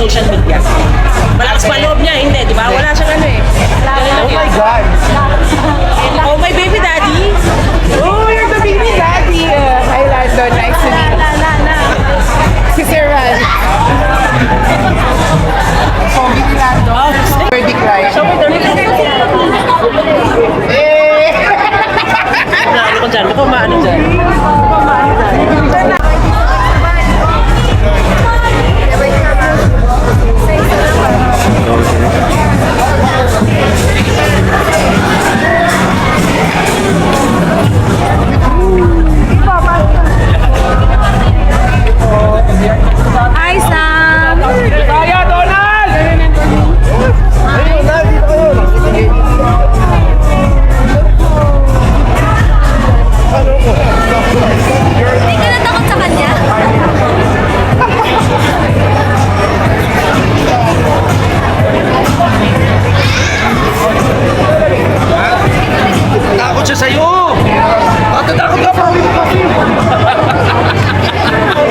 social media. Malakas pa loob niya, hindi, di ba? Wala siyang ano eh. Oh my God! Oh, my baby daddy. Oh, you're the baby daddy! Hi, Lando. Nice to meet you. Si Sir Ran. Pogi ni Lando. Birdie cry. So, wait, Eh! ano ko dyan? Baka maano dyan? Hi, Sam! Kaya, Donald! Ayun, dito kayo. Hindi ka natakot sa kanya? Takot siya sa'yo! Takot ka pa!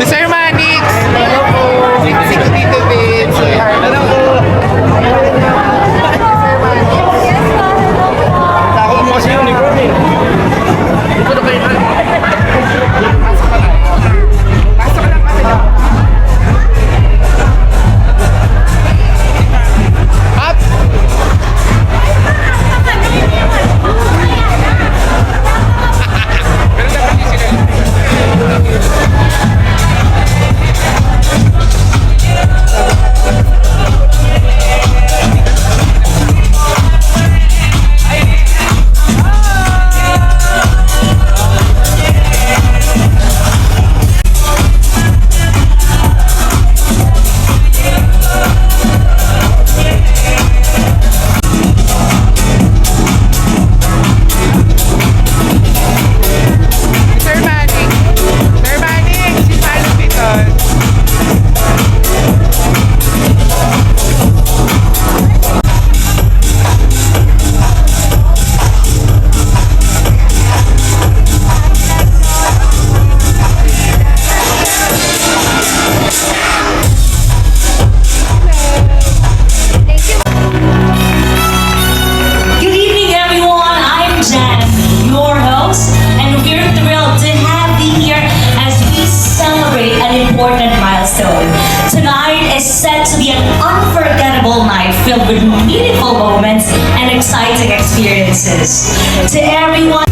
Si Sir Manix! Hello po! Si Tito Vince! Hello po! Takot mo kasi yung uniform eh. Dito na kayo. Pasok ka lang kami lang. Up! Pero dapat di sila. Sir Manning! Sir Manning! Si Palong Piton! Good evening, everyone. I'm Jan, your host, and we're thrilled to have you here as we celebrate an important milestone. Tonight is set to be an unforgettable night filled with meaningful moments and exciting experiences. To everyone.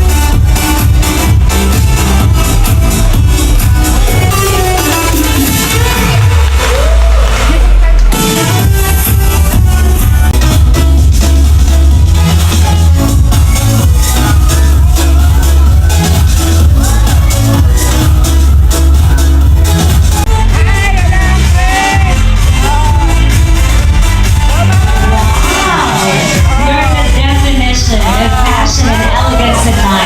You're the definition of passion and elegance tonight.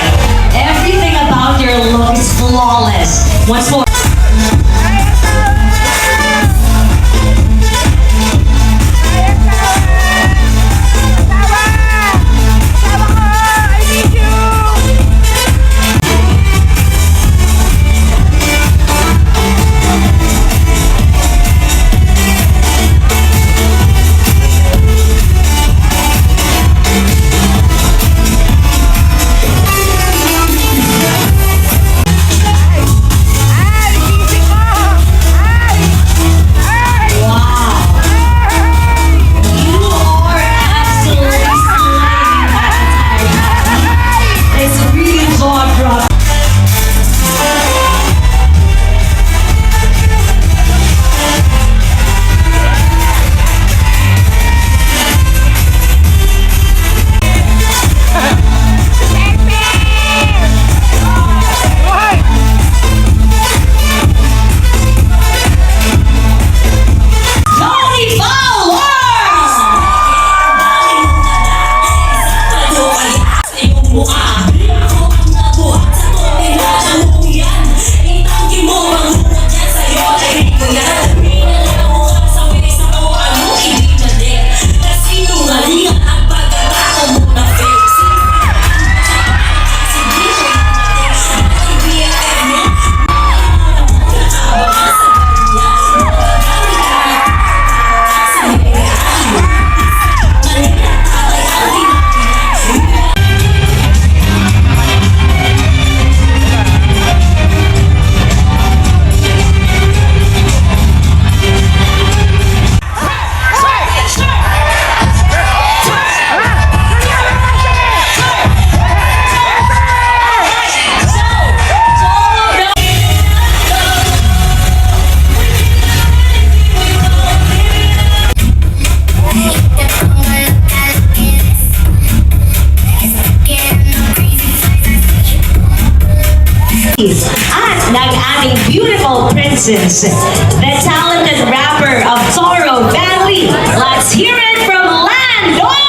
Francis, the talented rapper of Toro Family. Let's hear it from Landon!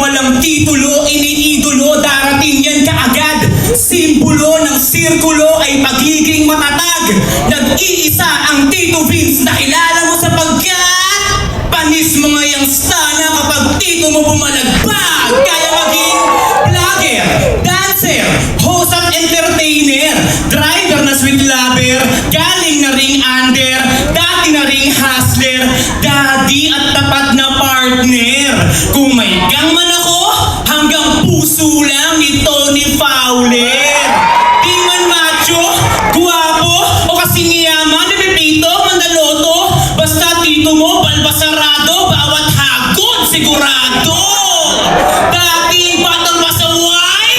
walang titulo, iniidolo, darating yan kaagad. Simbolo ng sirkulo ay pagiging matatag. Nag-iisa ang Tito Vince na kilala mo sapagkat panis mo ngayang sana kapag tito mo bumalagpag. Kaya maging vlogger, dancer, host at entertainer, driver na sweet lover, galing na ring under, dati na ring hustler, daddy at tapat na partner. Kung may gang man ako, hanggang puso lang ni Tony Fowler. Di man macho, guwapo, o kasing yaman, ni Pepito, Mandaloto, basta tito mo, balbasarado, bawat hagod, sigurado. Dating batang pasaway,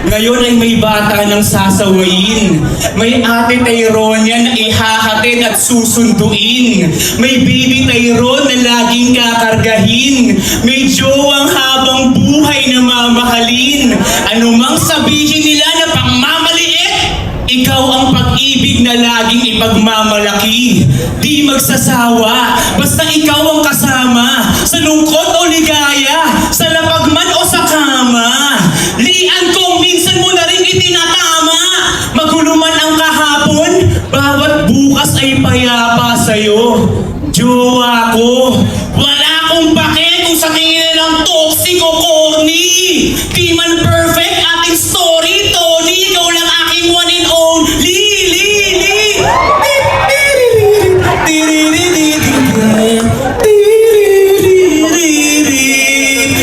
ngayon ay may bata ng sasawayin. May ate Tyronia na ihahatid at susunduin. May baby Tyron na laging kakargahin. May jowang habang buhay na mamahalin. Anumang sabihin nila na pangmamaliit, ikaw ang pag-ibig na laging ipagmamalaki. Di magsasawa, basta ikaw ang kasama. Sa lungkot o ligaya, sa lapag man o sa kama. Lian kong tinatama. Magulo man ang kahapon, bawat bukas ay payapa sa'yo. Jowa ko, wala akong pake kung sa tingin ng toxic o corny. Di man perfect ating story, Tony. Ikaw lang aking one and only.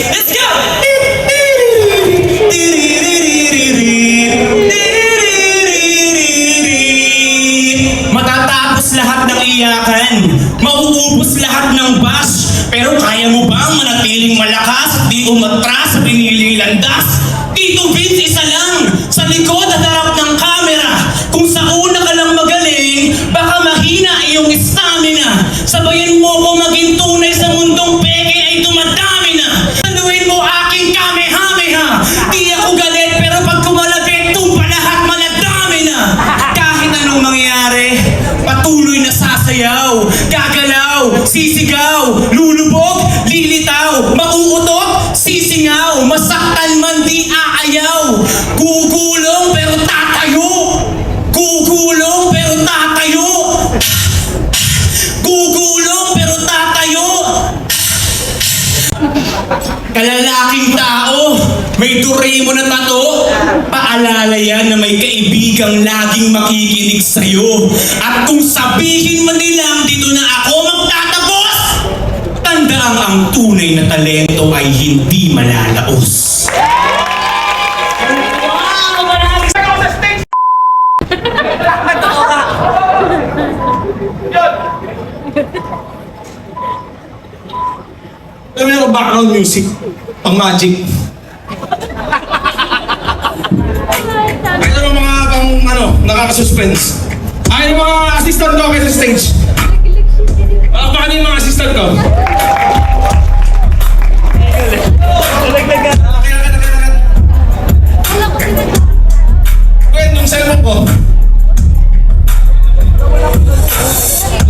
Let's go! Matatapos lahat ng iyakan, mauubos lahat ng bash, pero kaya mo bang manatiling malakas at di umatras sa piniling landas? Tito Vince, isa lang, sa likod at harap ng kamera. Kung sa una ka lang magaling, baka mahina iyong stamina. Sabayan mo ko maging tunay sa mundong peke ay dumadami na. Saluhin mo aking kamehameha. Di ako galit pero pag kumalapit, tumpa lahat maladami na. Kahit anong mangyari, patuloy na sasayaw, gagalaw, sisigaw, lulubog, lilitaw, mauutot, sisingaw, masaktan man di aayaw. Gugulong pero tatayo. Gugulong pero tatayo. Gugulong pero tatayo. Kalalaking tao, may Doraemon na tato. Paalala yan na may kaibigang laging makikinig sa'yo. At kung sabihin man nilang dito na ako magtatapos, tandaang ang tunay na talento ay hindi malalaos. Wow! Maraming Alam mo yung background music, pang magic. Ito yung mga pang nakaka-suspense. Ay, yung mga assistant ko kayo sa stage. Palakpakan yung mga assistant ko. Wait, yung cellphone ko.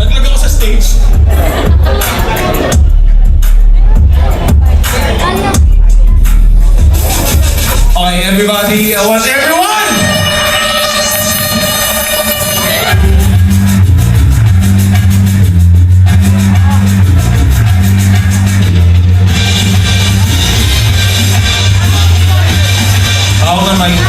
Naglag ako sa stage. Okay, everybody, I want everyone! Ako na, Mike.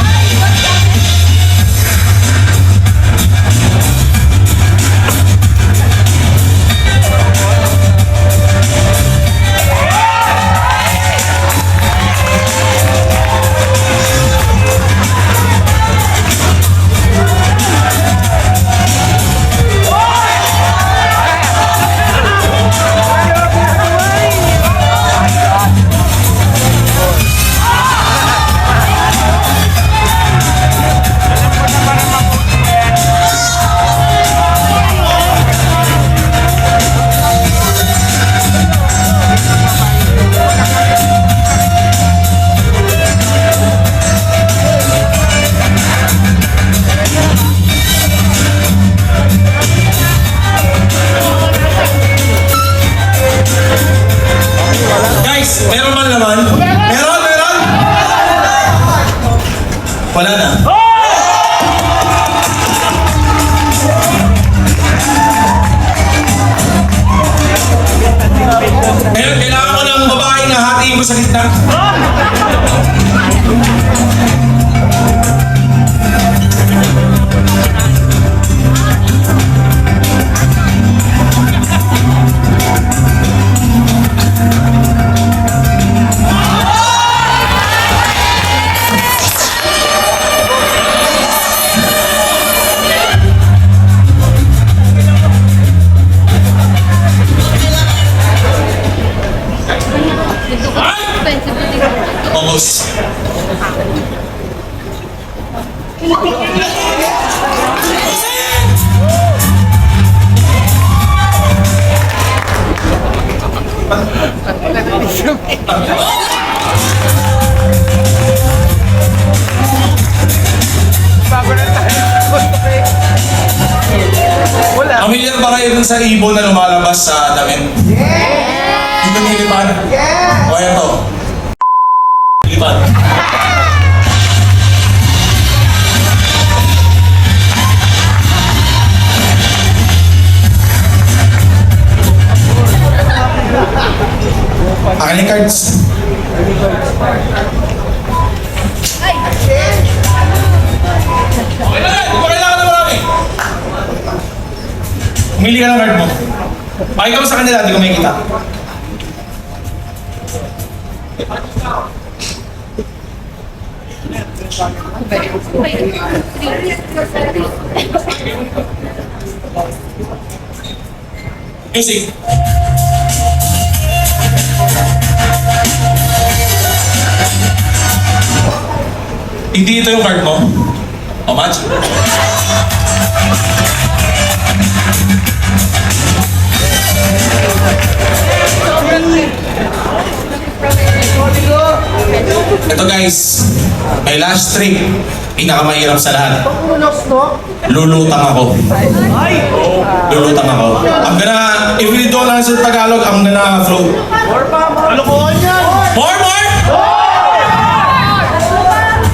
Guys, meron man naman? Meron! Wala na. Ngayon, kailangan ko ng babae na hatiin ko sa gitna. Almost. Familiar ba kayo dun sa ibon na lumalabas sa damit? Yeah! Dito nilipad? Yeah! O eto. Lipad. Pili ka ng card mo. Pakita mo sa kanila, hindi ko makikita. Music. Hindi ito yung card mo. How much? Ito guys, my last trick, pinakamahirap sa lahat. Lulutang ako. Lulutang ako. I'm gonna, if you don't answer Tagalog, I'm gonna float. More!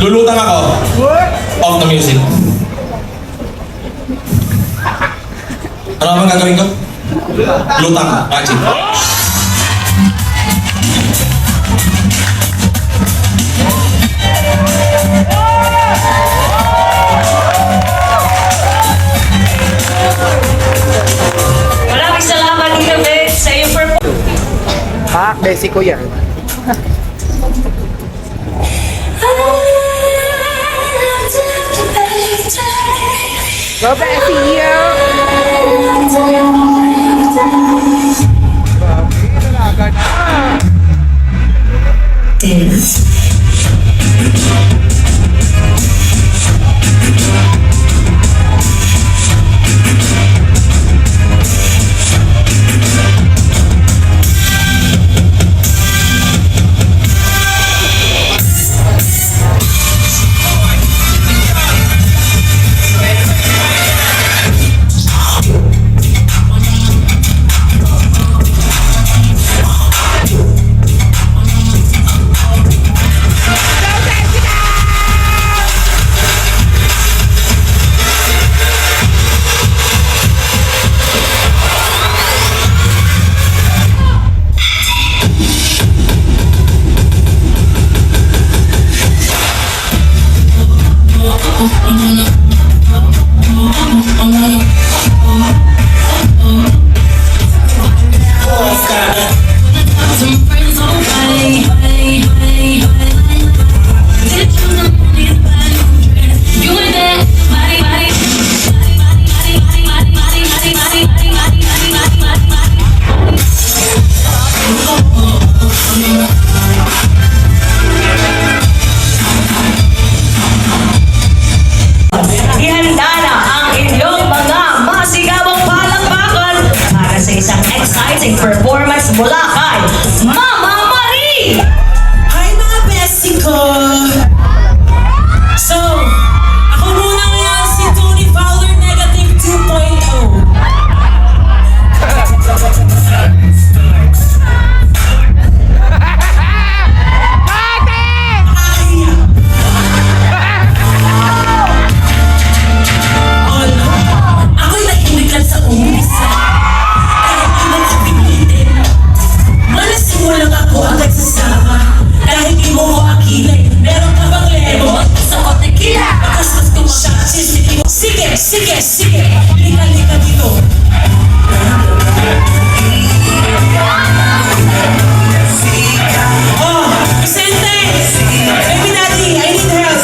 Lulutang ako. Off the music. Ano bang gagawin ko? Lutang. Watch it. Maraming salamat, Tita Vic, sa iyong performance. Ha? Basic ko yan. Go back to you. Ihanda na ang inyong mga masigawang palakpakan para sa isang exciting performance mula kay Mama Marie! Hi mga bestie ko! So, ako muna ngayon si Tony Fowler Negative 2.0. Ako'y nahimik lang sa umpisa. Kahit di mo ko pinitin. Malasimulang ako agad sa sama. Kahit di mo ko akilay. Meron ka bang lebo? Sa ko tequila. Pagkasmas ko siya. Sige, sige, sige. Lika-lika dito. Oh, Vicente! Baby daddy, I need help.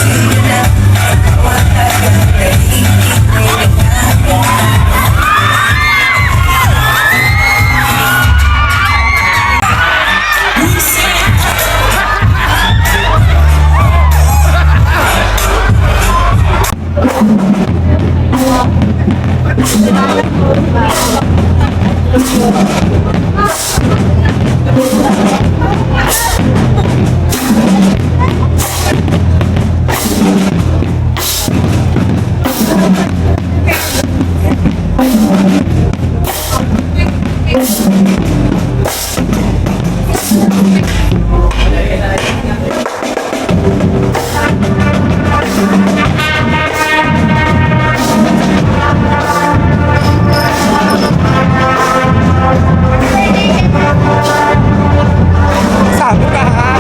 Sabi ka ha?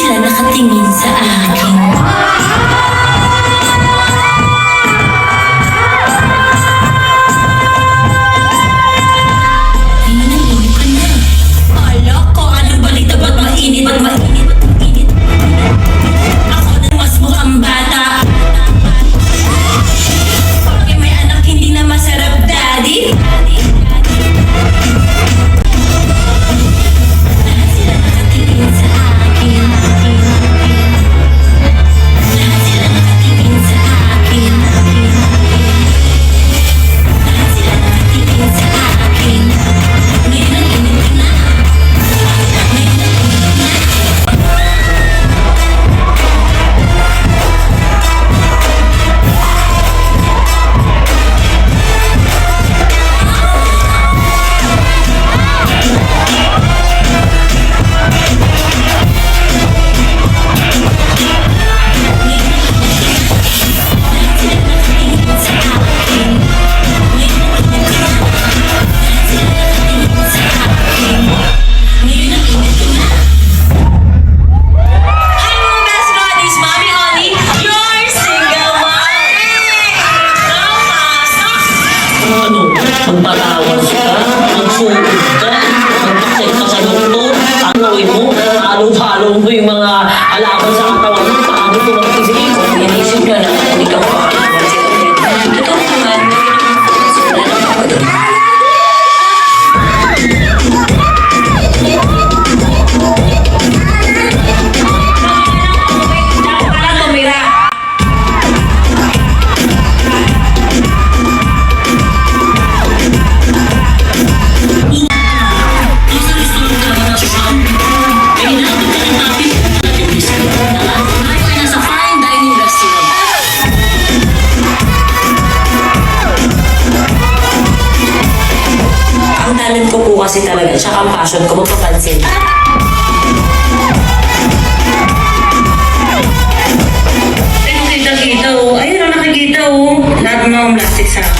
sila nakatingin sa akin. Init ka na. Ala ko, anong balita? Ba't mainit? Ba't mainit? Init. Ako na mas mukhang bata. Bakit may anak hindi na masarap, daddy? Lahat sila nakatingin sa akin. Lahat sila nakatingin sa akin. Lahat sila nakatingin sa akin. Ngayon ang init ko na. Ngayon ang init ko na. Hi mga best buddies, Mommy Ollie, your single mom! Ano? Magpatawas ka? Magsugod ka? Magpakit ka sa doktor? Tanawin mo? Halo-halo mo yung mga alaman sa katawan mo? Paano ko mag-isip? Kung inisip ka na, hindi ka makakalimutan. Ito naman, para tumira. Nasa fine dining restaurant. Ang talent ko po kasi talaga, tsaka ang passion ko, magpapansin. Ay, nakita oh. Ayun na nakikita oh. Lahat ng mga plastic sa akin.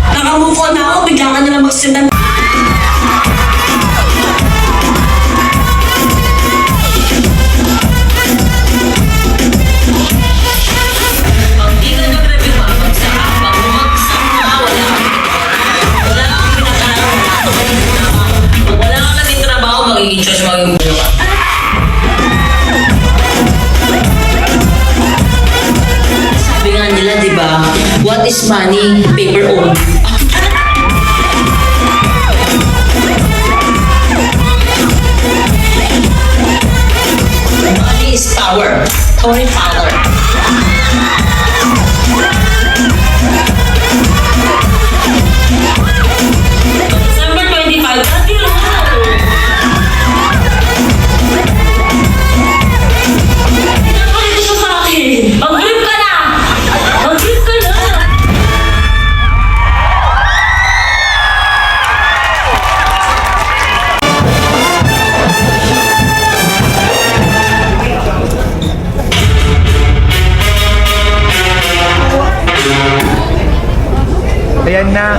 Nakamove on na ako, bigla ka na lang magsundan. Pag di ka nag-review, mabagsak ka. Pag bumagsak ka, wala kang pinag-araw. Pag wala kang naging trabaho, magiging choice, magiging bulo ka. Sabi nga nila, di ba? What is money? Paper only. Money is power. Tony Fowler. December 25, dati lang ako. Pinapakita siya sa akin. Mag-grip ka na! Mag-grip ka na! Ayan na.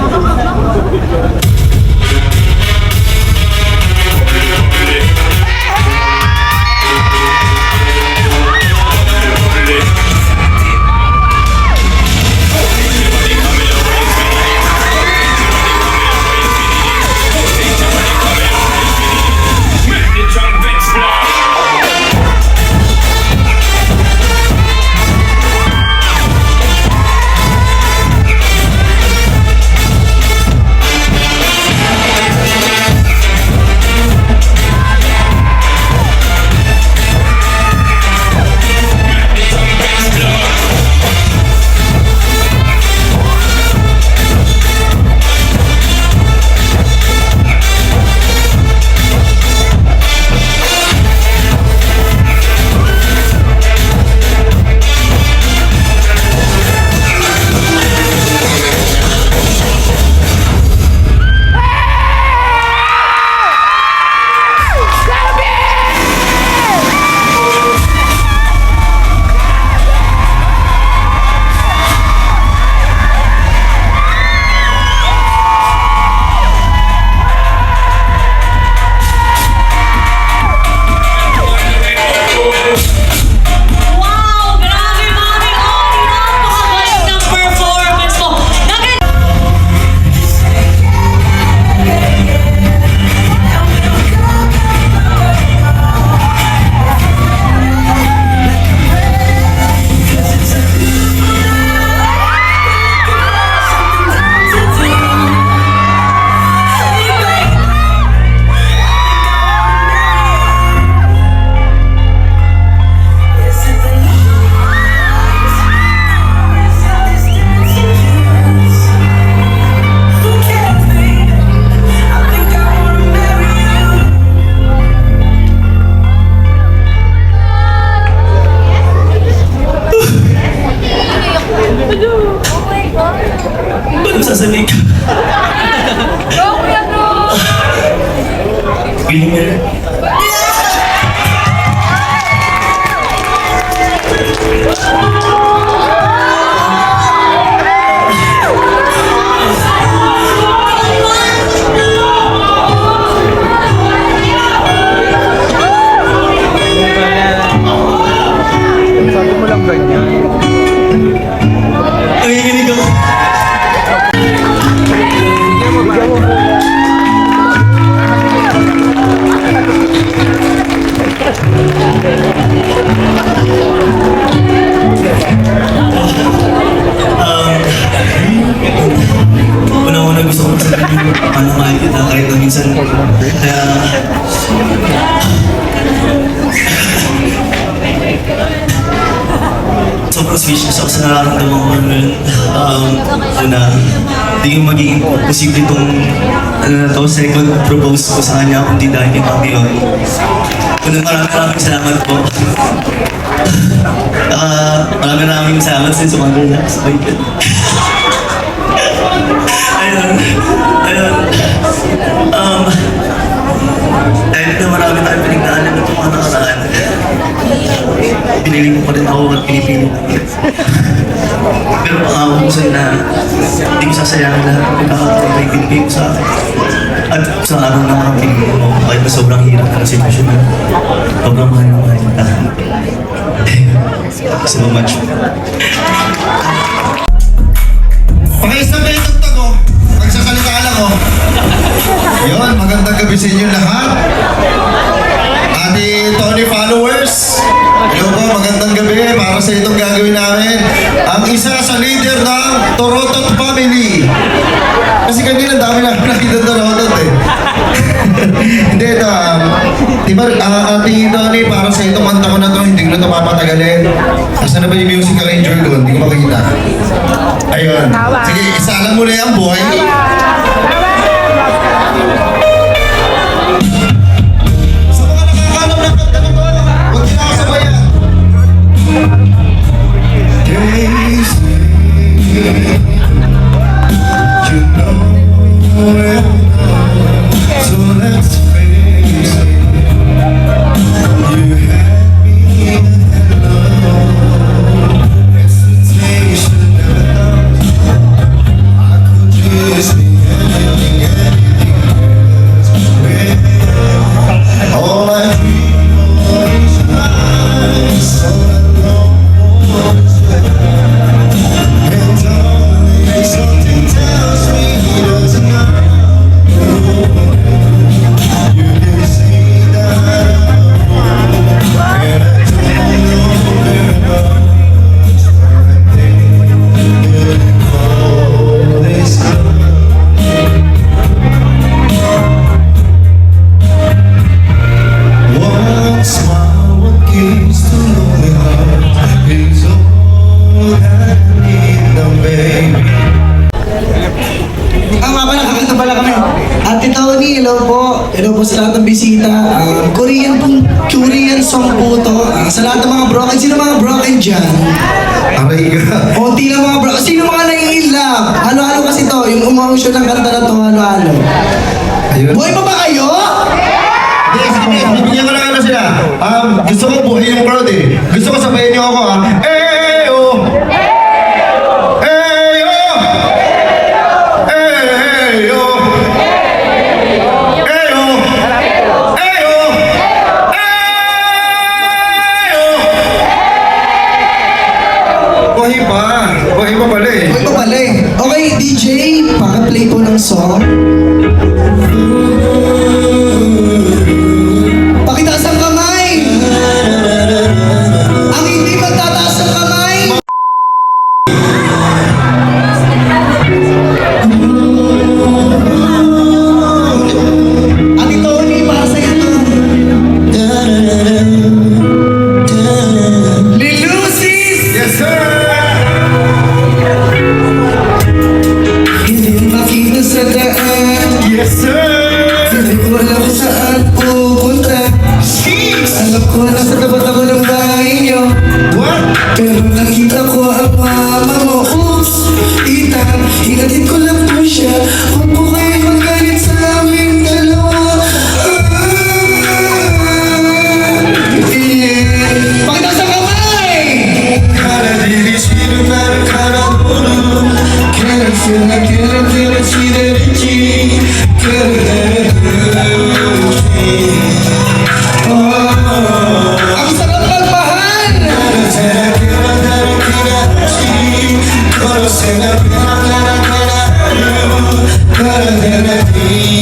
Nanginginig ako. Una-una gusto ko sabihin paano mahal kita kahit na minsan. Kaya sobrang speechless ako sa nararamdaman ko ngayon. Na hindi yung magiging posible itong second propose ko sa kanya kung di dahil kay Mami yun. Maraming salamat po. Maraming salamat sa sumagal na sa baitan. Ayun. Dahil na marami tayong pinagdaanan ng mga nakaraan. Pinili mo pa rin ako at pinipili ko. Pero pangako ko sa'yo na hindi ko sasayangin lahat ng pagkakataon na ibinigay ko sa akin. At sa araw na mga pinili mo, kahit na sobrang hirap na sitwasyon na sobrang mahal na mahal kita. So much. Pakisabay itong tago, magsasalita lang ako. Yun, magandang gabi sa inyo lahat. Ate Tony followers, hello po, magandang gabi para sa itong gagawin namin. Ang isa sa leader ng Torotot Family. Kasi kanina dami na nakita Torotot eh. Hindi ito, diba, Ate Tony, para sa itong kanta ko na to, hindi ko na ito papatagalin. Asa na ba yung music arranger ko? Hindi ko makikita. Ayun. Sige, isa lang muna yan, boy. Sa mga nakakalam ng kanta nito, huwag kinakasabayan. You know it. So let's face it. You had me at hello. Hesitation never thought I could just be anything else. All I dream of is nice. All I long for is better. And darling, something tells me he doesn't know. You can see that and I don't know very much. I think you call this love. One smile, one kiss to lonely heart is all I need now, baby. Nga pala, kakanta pala kami. Ate Tony, hello po. Hello po sa lahat ng bisita. Korean song po to. Sa lahat ng mga broken. Sino mga broken dyan? Aray ka. Konti lang mga broken. Sino mga nai-love? Halo-halo kasi to. Yung emotion ng kanta na to, halo-halo. Ayun. Buhay pa ba kayo? Sige, bibigyan ko lang ano sila. Gusto ko buhay yung crowd eh. Gusto ko sabayan niyo ako Eyo! Eyo! Eyo! Eyo! Eyo! Eyo! Buhay pa. Buhay pa pala eh. Buhay pa pala eh. Okay, DJ, paka-play po ng song. Pakitaas ang kamay! Ang hindi magtataas ang kamay! Ate Tony, para sa'yo to. Lilusis! Yes, sir! Hindi makita sa daan. Yes, sir!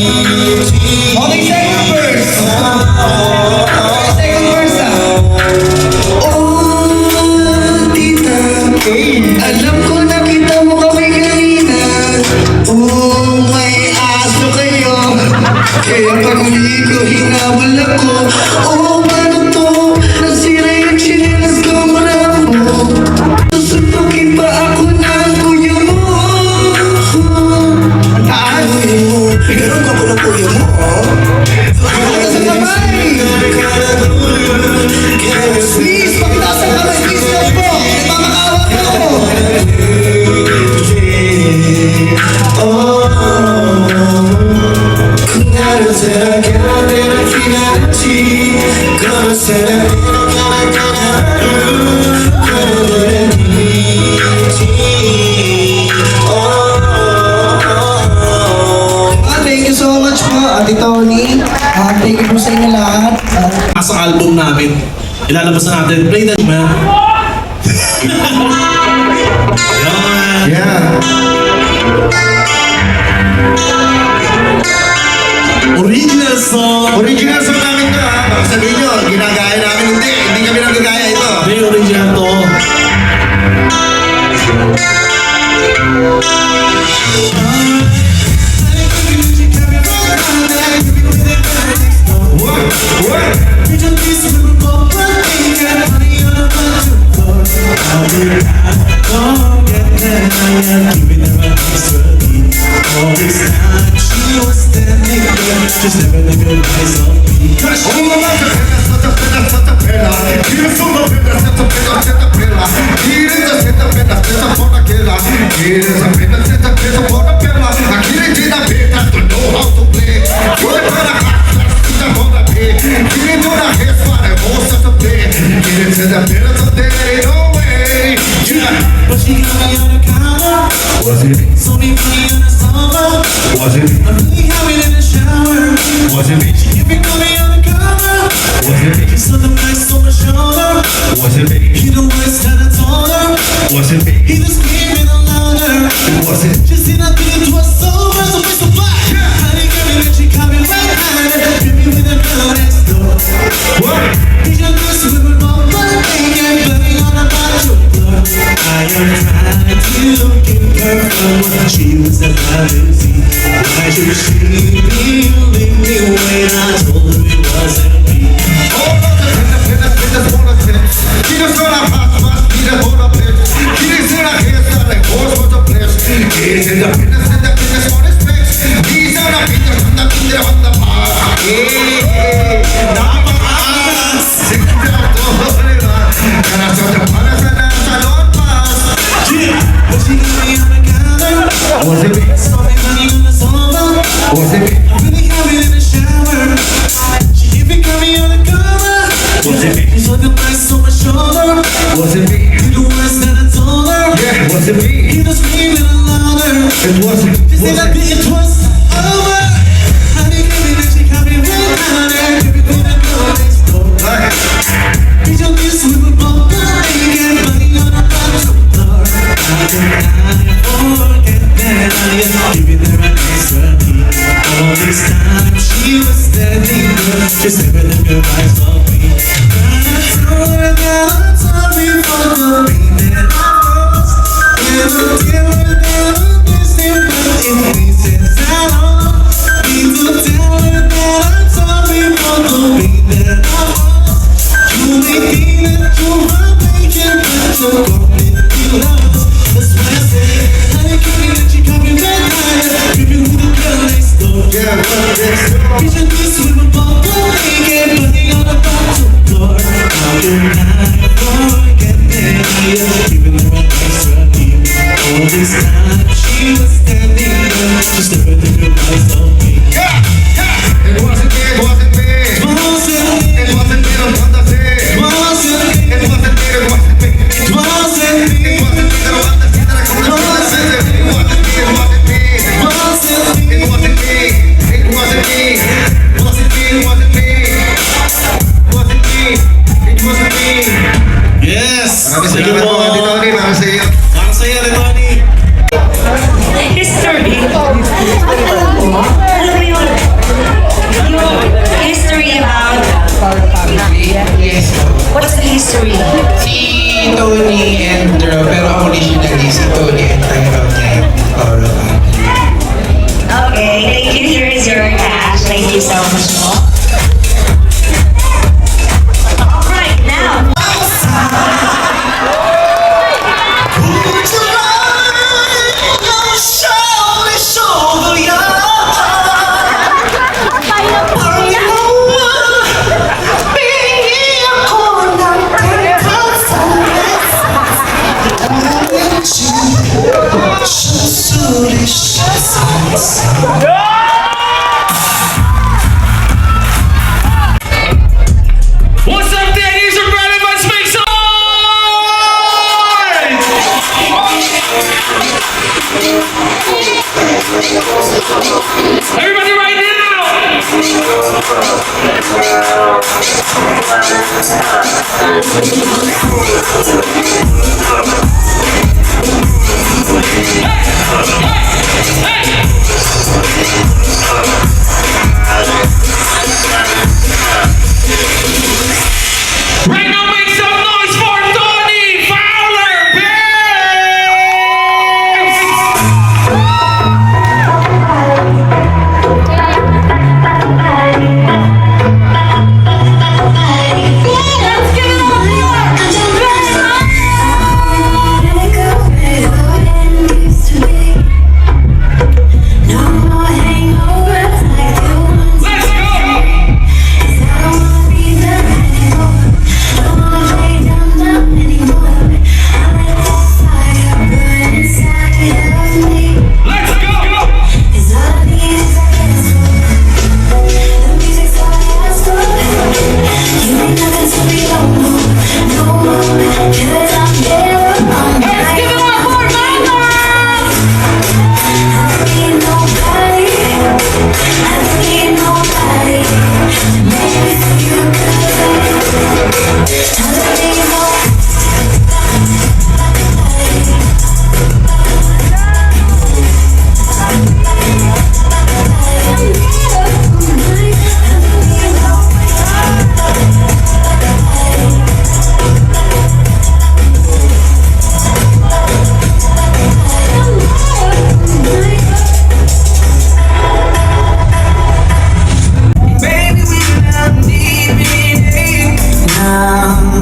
Okay, second verse. Okay, second verse Oh, tita, alam ko nakita mo kami kanina. Oh, may aso kayo. Kaya pag umigo, hinawal ako. Oh, paano to? Nasira yung chinelas ko, maramo. Susuntukin pa ako ng kuya mo. Pinarong ko ng kuya mo, Pakita sa kamay! Please, pakita sa kamay! Please, lang po! Nagmamakawa ko! Thank you so much po, Ate Tony. Thank you po sa inyo lahat. Sa album namin, ilalabas na natin. Play that, man. Yan. Yeah. Original song. Original song namin to ha. Baka sabihin nyo, ginagaya namin. Hindi kami nagagaya ito. May original to. Just never let go eyes on me. But she got me on the counter. Was it? So me money on the sofa. Was it? I'm really having in the shower. Was it me? She keep me coming on the cover. Was it me? She saw the nice on my shoulder. Was it me? He the words that I told her. Was it me? He just screaming louder. Was it? Just in I think it was over. So where's the fly? Honey girl and she coming right behind her. Hit me with the girl next door. What? He's your girl swimming all but thinking, banging on about your floor. I am trying to keep her from what she was about to see. Why should she believe me when I told her it wasn't me? But she got me on the counter. Was it me? Saw me running on the sofa. Was it me? I'm really having in the shower. She keep me coming on the cover. Was it me? She's looking nice on my shoulder. Was it me? You the words that I told her. Yeah, was it me? He was screaming louder. It wasn't. She Was said that it? it was over. Honey, give me that she got me right down there. Give me to the girl next door. Bitch, I'm this with a bump and get money on a bunch of floor. I cannot forget that I am giving her an extra key. All this time she was standing there, just never let her eyes off me. I told her that I'm sorry for the pain that I caused. Never tell her that I'm missing, but it makes sense at all. Need to tell her that I'm sorry for the pain that I caused. You may think that you're making, but you're completely lost. That's why I say, honey, give me that you got me right high. Give me with the girl next door. Yeah, next door. Picture this with a bubble naked, putting on a bottom floor. How can I forget that I am giving her an extra key? All this time she was standing there, just never took her eyes off me. It wasn't me, it wasn't me. It wasn't me, don't fantasy. It wasn't me, it wasn't me. It was Salamat po, Ate Tony, para sa iyo. Para sa'yo, Ate Tony. History. Alam mo yun? Yung history about... Yes. What's the history? Si Tony and Drew, pero originally si Tony and Tyrone niya yung Paolo. Okay, thank you. Here is your cash. Thank you so much po. Alright, now. What's up, Danny's and Brandon? Let's make some noise! Everybody right Right now, make some noise for Tony Fowler, Let's give it up Let's go! Let's go! Let's give it up for Mama! Baby, we not deep now.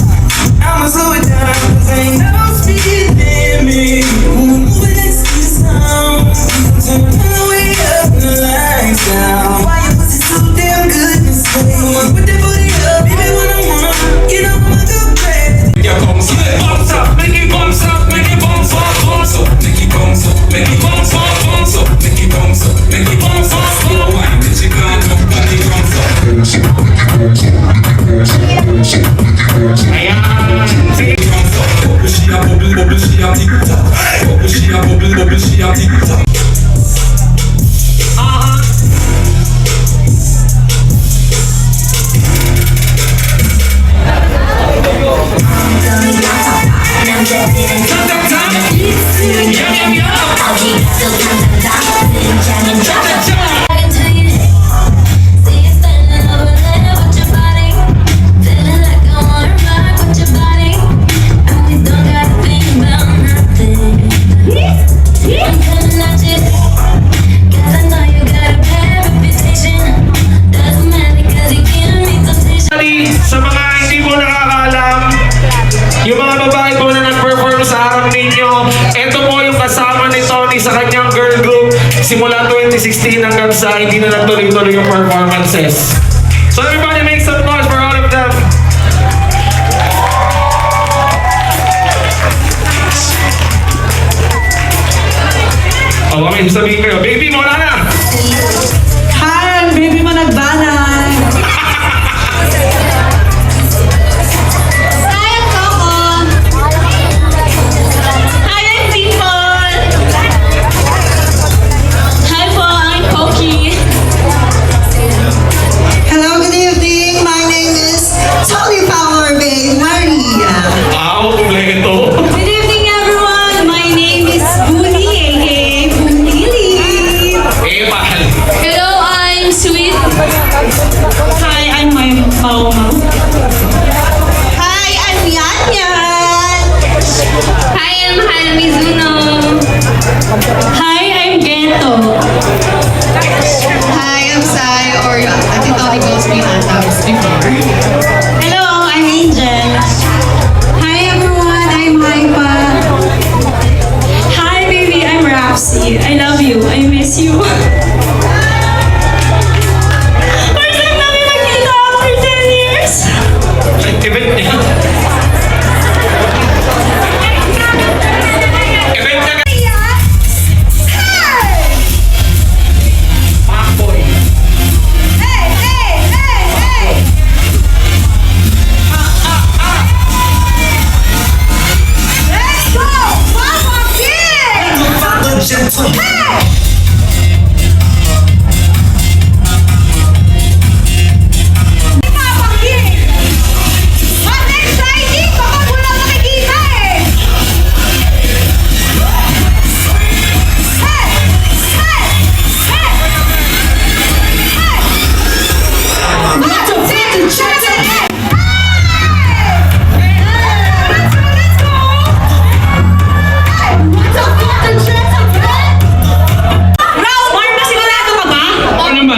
I'ma slow it down, 'cause ain't no speed limit. Moving next to the sound. Turn the way up and the lights down. Why your pussy so damn good and say, put that booty up, baby, when I wanna. You know I'm a good crazy. Yeah, bounce up, make it bounce up, make it bounce up, bounce up, make it bounce up, make it bounce up, bounce up, make it bounce up, make it bounce up, slow wine, that you got up, body bounce up. Ayan, sige. Bubble, she a bubble, she a tick-tock. Bubble, she a bubble, she a tick-tock. Sa mga hindi mo nakakaalam, yung mga babae po na nag-perform sa harap ninyo, ito po yung kasama ni Tony sa kanyang girl group simula 2016 hanggang sa hindi na nagtuloy-tuloy yung performances. So everybody make some noise for all of them. Oh, kami sabihin kayo, baby mo wala na! Hi, baby mo nagbanay. Hi, Coco! Hi, people! Hi po, I'm Poki. Hello, good evening. My name is Tony Fowler, babe. Maria. Ako, kumpleto. Hi, I'm Mau Mau. Hi, I'm Yan Yan. Hi, I'm Han Mizuno. Hi, I'm Geto. Hi, I'm Sai, or I think Tony calls me Antabs before. Hello, I'm Angel. Hi everyone, I'm Haipa. Hi baby, I'm Rapsy. I love you, I miss you. First time namin magkita after 10 years. Event niya. Event na Pakboy.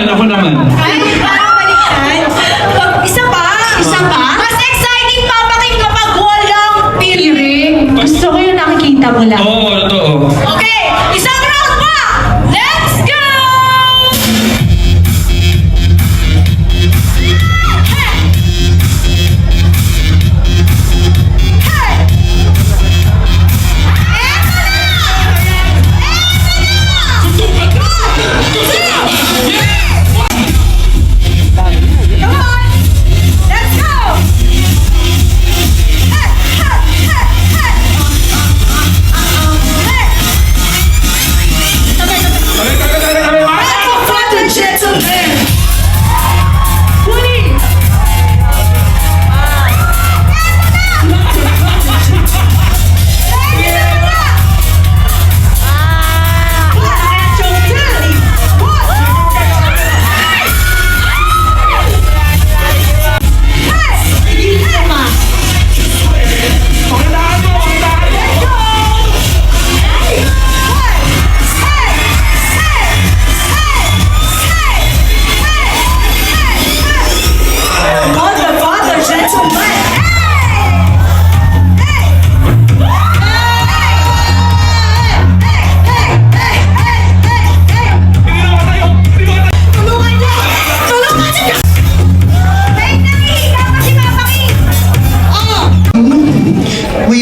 Ako naman. Ay, parang baliktad. Isa pa. Mas exciting papaking kapag walang piring. Gusto ko yung nakikita mo lang. Oo, totoo. Okay, isang round pa! Let's go!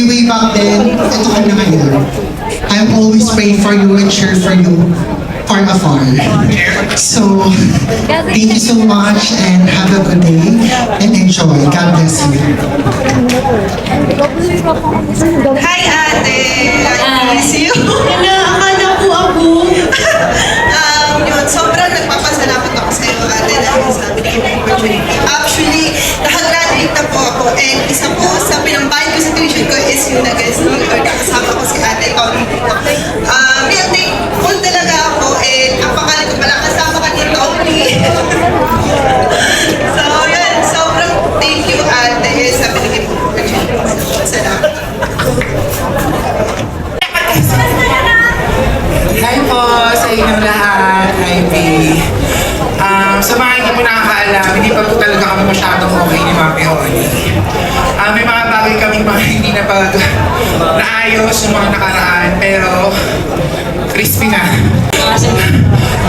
Way back then, ito ka na ngayon. I'm always praying for you and cheer for you from afar. So, thank you so much and have a good day and enjoy. God bless you. Hi ate! I miss you. Akala ko ako. Yun, sobrang nagpapasalamat ako sa iyo ate dahil sa binigay mo opportunity. Actually, nakagraduate na po ako and isa po sa pinambayad ko sa tuition ko is yung nag-guest or nakasama ko si ate Tony. Real thankful talaga ako and ang pangalan ko pala kasama ka ni Tony. So yun, sobrang thank you ate sa binigay mo opportunity. Salamat. Hi po sa inyong lahat. Hi, B. Sa mga hindi mo nakakaalam, hindi pa po talaga kami masyadong okay ni Mami Honey. May mga bagay kami mga hindi na naayos yung mga nakaraan, pero crispy na.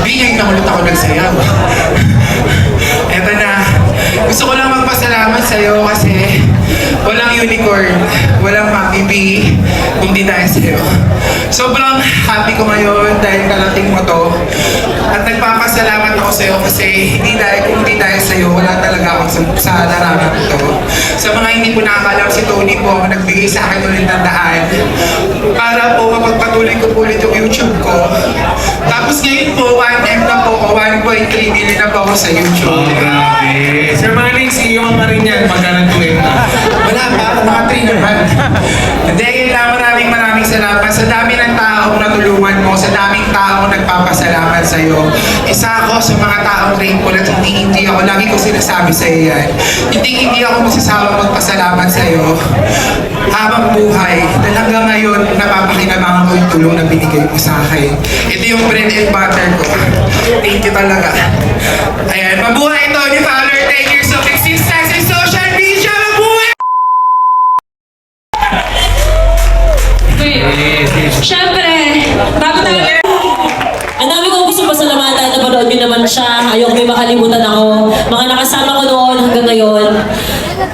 Hindi ngayon na ulit ako nagsayaw. Eto na. Gusto ko lang magpasalamat sa'yo kasi walang unicorn, walang Mami B, kundi dahil sa'yo. Sobrang happy ko ngayon dahil kalating mo to. At nagpapasalamat ako sa'yo kasi hindi dahil sa'yo, wala talaga ako sa naramit ito. Sa mga hindi po nakakalam, si Tony po ang nagbigay sa akin ulit ng daan para po mapagpatuloy ko po ulit yung YouTube ko. Tapos ngayon po, 1M na po ako, 1.3 million na po ako sa YouTube. Oh, grabe. Sir Manning, CEO ang marin yan. Magkano 2M na? Wala pa, mga 3 naman. Hindi, yun lang, maraming salamat. Sa dami ng tao, taong natulungan mo, sa daming taong nagpapasalamat sa'yo. Isa ako sa mga taong grateful at hindi ako, lagi ko sinasabi sa'yo yan. Hindi ako magsasawang magpasalamat sa'yo habang buhay. Dahil hanggang ngayon, napapakinabangan ko yung tulong na binigay mo sa akin. Ito yung bread and butter ko. Thank you talaga. Ayan, mabuhay Tony Fowler. 10 years of existence in social media. Mabuhay! Siyempre, bago tayo... Ang dami kong gusto pasalamatan, napanood nyo naman siya. Ayoko may makalimutan ako. Mga nakasama ko noon hanggang ngayon.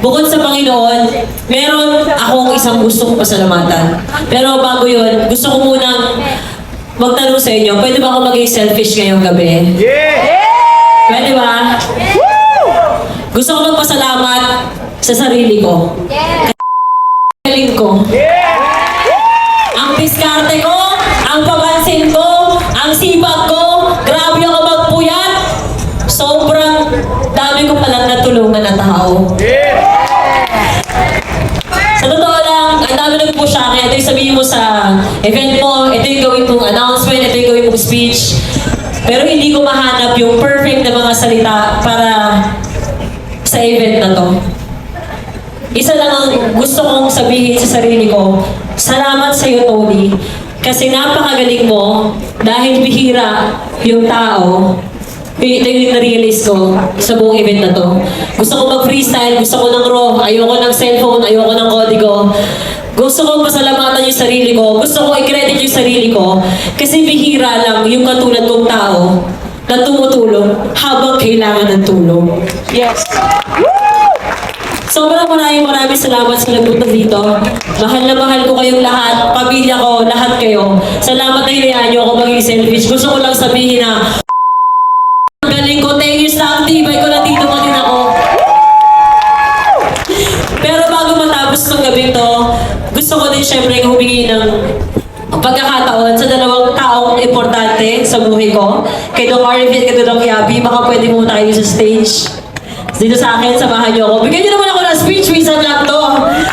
Bukod sa Panginoon, meron akong isang gusto kong pasalamatan. Pero bago yun, gusto ko munang magtanong sa inyo, pwede ba ako maging selfish ngayong gabi? Pwede ba? Gusto ko magpasalamat sa sarili ko. Galing ko. Ang diskarte ko, ang papansin ko, ang sipag ko, grabe ako magpuyat. Sobrang dami ko palang natulungan na tao. Sa totoo lang, ang dami nag-push sa akin. Ito yung sabihin mo sa event mo, ito yung gawin mong announcement, ito yung gawin mong speech. Pero hindi ko mahanap yung perfect na mga salita para sa event na to. Isa lang ang gusto kong sabihin sa sarili ko, salamat sa iyo, Tony. Kasi napakagaling mo dahil bihira yung tao. Ito yung na-realize ko sa buong event na to. Gusto ko mag-freestyle, gusto ko ng raw, ayoko ng cellphone, ayoko ng kodigo. Gusto ko pasalamatan yung sarili ko, gusto ko i-credit yung sarili ko. Kasi bihira lang yung katulad kong tao na tumutulong habang kailangan ng tulong. Yes! Sobrang maraming salamat sa nagpunta dito. Mahal na mahal ko kayong lahat, pamilya ko, lahat kayo. Salamat na hinayaan niyo ako maging selfish. Gusto ko lang sabihin na ang galing ko, 10 years na active, ko na dito pa din ako. Pero bago matapos ng gabi to, gusto ko din syempre humingi ng pagkakataon sa dalawang taong importante sa buhay ko. Kay Doc Arvin at kay Doc Yabi, baka pwede muna kayo sa stage. Dito sa akin, samahan niyo ako. Bigyan niyo naman ako ng speech, minsan lang to.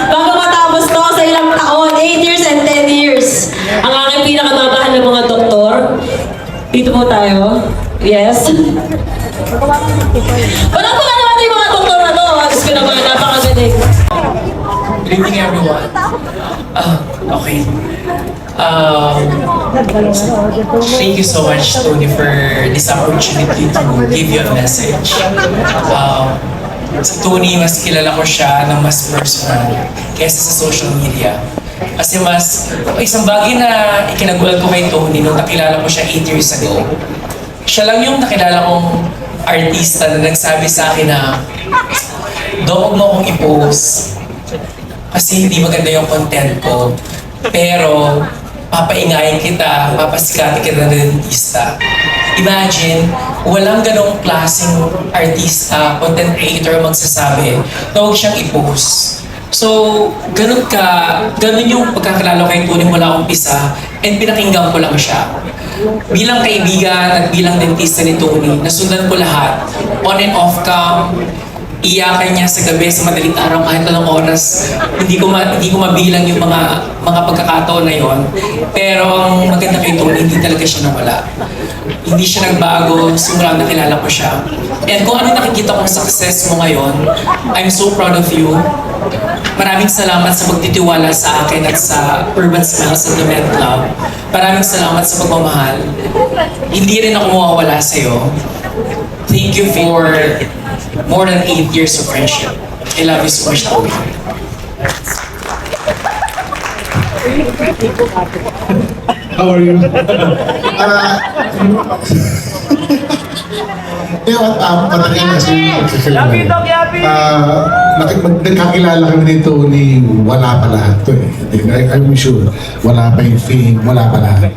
Bago matapos to sa ilang taon, 8 years and 10 years. Ang aking pinakamamahal ng mga doktor. Dito po tayo. Yes. Walang pa naman yung mga doktor na to. Diyos ko naman, napakagaling. Good evening, everyone. Okay. Thank you so much, Tony, for this opportunity to give you a message. Si Tony, mas kilala ko siya ng mas personal kaysa sa social media. Kasi isang bagay na ikinagulat ko kay Tony nung nakilala ko siya 8 years ago. Siya lang yung nakilala kong artista na nagsabi sa akin na, "Huwag mo akong i-post kasi hindi maganda yung content ko. Pero, papaingayin kita, papasikatin kita na dentista." Imagine, walang ganong klaseng artista, content creator magsasabi na huwag siyang i-post. So, ganun yung pagkakilala ko kay Tony mula umpisa, and pinakinggan ko lang siya. Bilang kaibigan at bilang dentista ni Tony, nasundan ko lahat, on and off cam, iyakan niya sa gabi sa madaling araw kahit anong oras. Hindi ko mabilang yung mga pagkakataon na yon. Pero ang maganda kay Tony, hindi talaga siya nawala. Hindi siya nagbago simula nakilala ko siya. And kung ano nakikita kong success mo ngayon, I'm so proud of you. Maraming salamat sa pagtitiwala sa akin at sa Urban Smiles at the Med Club. Maraming salamat sa pagmamahal. Hindi rin ako mawawala sa'yo. Thank you for more than 8 years of friendship. I love you so much, Tony. How are you? Matagal na siya. Nagkakilala kami nito ni wala pa lahat to eh. I'm sure. Wala pa yung fame, wala pa lahat.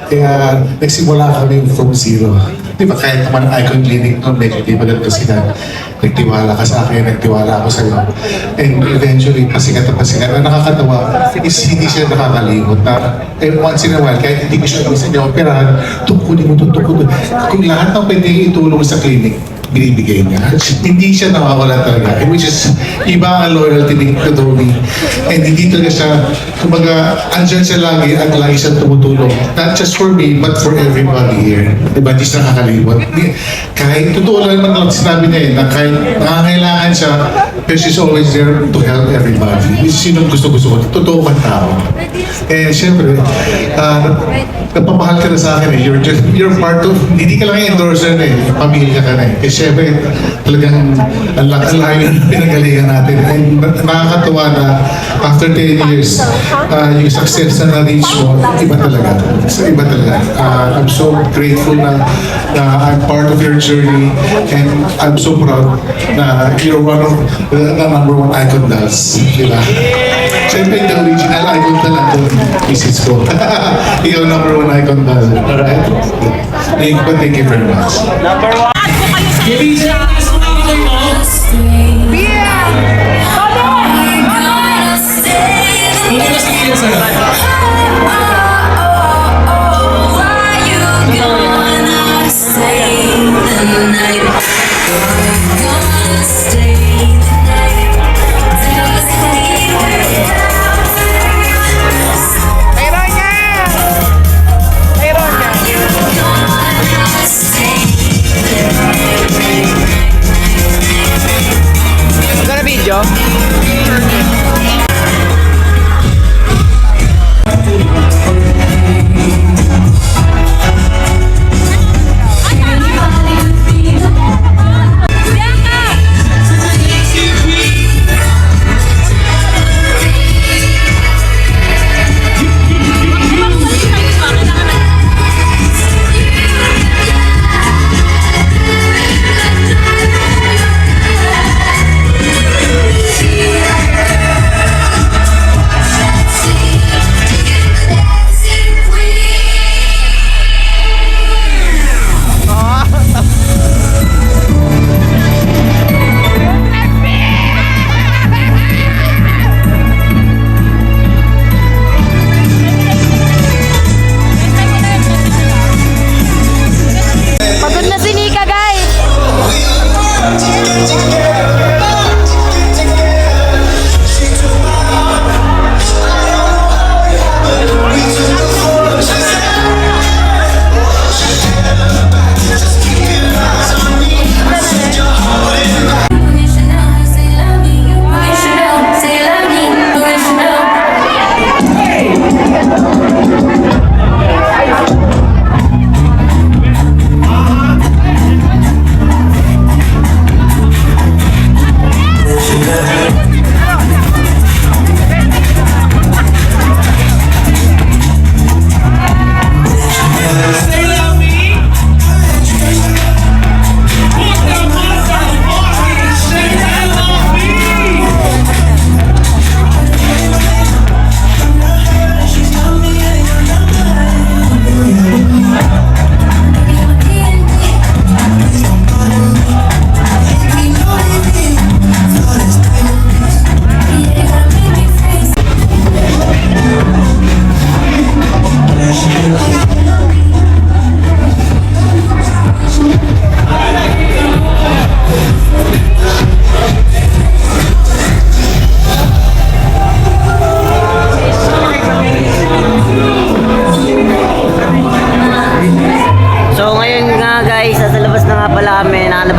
Kaya nagsimula kami from zero. Di ba kahit naman Icon Clinic noon, di ba ganito sila? Nagtiwala ka sa akin, nagtiwala ako sa iyo. And eventually, pasikat na pasikat. Ang nakakatawa is hindi siya nakakalimot na once in a while, kahit hindi ko siya isa niya operahan, tukunin mo. Kung lahat ng pwede itulong sa clinic, binibigay niya. Hindi siya nawawala talaga. Which is, iba ang loyalty ni Tony. And hindi talaga siya, kumbaga, andyan siya lagi at lagi siyang tumutulong. Not just for me, but for everybody here. Diba? Hindi siya nakakalimot. Kahit, totoo lang naman sinabi niya na kahit nangangailangan siya, but she's always there to help everybody. Sinong gusto-gusto ko. Totoo kang tao. Eh, syempre, napamahal ka na sa akin eh. You're part of, hindi ka lang endorser na eh. Pamilya ka na eh. Eh, syempre, talagang ang laki yung pinagalingan natin. And nakakatuwa na after 10 years, yung success na na-reach mo, iba talaga. Iba talaga. I'm so grateful na I'm part of your journey and I'm so proud na you're one of the number one icon dolls. Diba? Siyempre, the original icon talaga doon, Mrs. ko. Ikaw number one icon doll. Alright? Thank you very much.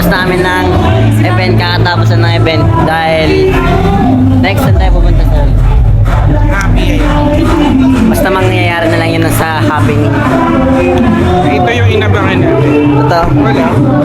namin ng event, kakatapos ng event dahil next time tayo pupunta sa Happy basta mangyayari na lang yun sa happening. Ito yung inabangan natin. Ito? Wala.